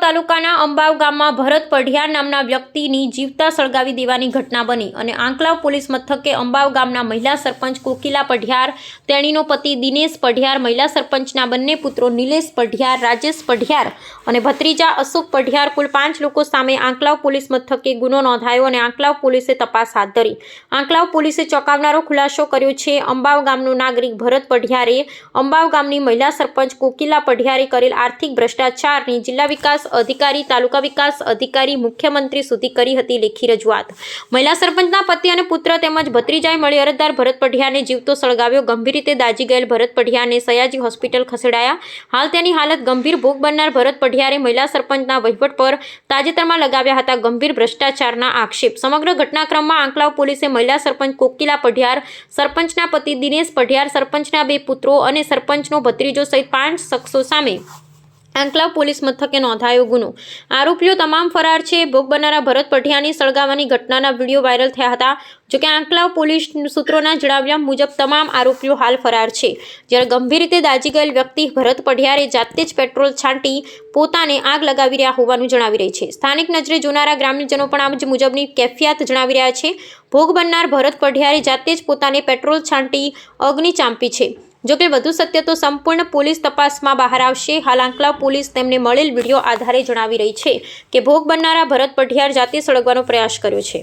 તાલુકાના અંબાવ ગામમાં ભરત પઢિયાર નામના વ્યક્તિની જીવતા સળગાવી દેવાની ઘટના બની અને આંકલાવ પોલીસ મથકે અંબાવ ગામના મહિલા સરપંચ કોકિલા પઢિયાર, તેણીનો પતિ દિનેશ પઢિયાર, મહિલા સરપંચના બંને પુત્રો નિલેશ પઢિયાર, રાજેશ પઢિયાર અને ભત્રીજા અશોક પઢિયાર કુલ 5 લોકો સામે આંકલાવ પોલીસ મથકે ગુનો નોંધાયો અને આંકલાવ પોલીસે તપાસ હાથ ધરી। આંકલાવ પોલીસે ચોંકાવનારો ખુલાસો કર્યો છે। અંબાવ ગામનો નાગરિક ભરત પઢિયારે અંબાવ ગામની મહિલા સરપંચ કોકિલા પઢિયારે કરેલ આર્થિક ભ્રષ્ટાચારની જિલ્લા વિકાસ અધિકારી, તાલુકા વિકાસ અધિકારી, મુખ્યમંત્રી સુધી કરી હતી લેખી રજૂઆત। મહિલા સરપંચના પતિ અને પુત્ર તેમજ ભત્રીજાએ મળી અરજદાર ભરત પઢિયારને જીવતો સળગાવ્યો। ગંભીર રીતે દાઝી ગયેલ ભરત પઢિયારને સયાજી હોસ્પિટલ ખસેડાયા। હાલ તેની હાલત ગંભીર। ભોગ બનનાર ભરત પઢિયારે મહિલા સરપંચના વહીવટ પર તાજેતરમાં લગાવ્યા હતા ગંભીર ભ્રષ્ટાચારના આક્ષેપ। સમગ્ર ઘટનાક્રમમાં આંકલાવ પોલીસે મહિલા સરપંચ કોકિલા પઢિયાર, સરપંચના પતિ દિનેશ પઢિયાર, સરપંચના 2 પુત્રો અને સરપંચનો ભત્રીજો સહિત 5 શખ્સો સામે આંકલાવ પોલીસ મથકે નોંધાયો ગુનો। આરોપીઓ તમામ ફરાર છે। ભોગ બનનારા ભરત પઢિયારની સળગાવવાની ઘટનાના વિડીયો વાયરલ થયા હતા। જોકે આંકલાવ પોલીસ સૂત્રોના જણાવ્યા મુજબ તમામ આરોપીઓ હાલ ફરાર છે। જ્યારે ગંભીર રીતે દાઝી ગયેલ વ્યક્તિ ભરત પઢિયારે જાતે જ પેટ્રોલ છાંટી પોતાને આગ લગાવી રહ્યા હોવાનું જણાવી રહી છે। સ્થાનિક નજરે જોનારા ગ્રામ્યજનો પણ આ મુજબની કેફિયત જણાવી રહ્યા છે। ભોગ બનનાર ભરત પઢિયારે જાતે જ પોતાને પેટ્રોલ છાંટી અગ્નિ ચાંપી છે। જોકે વધુ સત્ય તો સંપૂર્ણ પોલીસ તપાસમાં બહાર આવશે। હાલ આંકલાવ પોલીસ તેમને મળેલ વિડીયો આધારે જણાવી રહી છે કે ભોગ બનનારા ભરત પઢિયાર જાતે સળગવાનો પ્રયાસ કર્યો છે।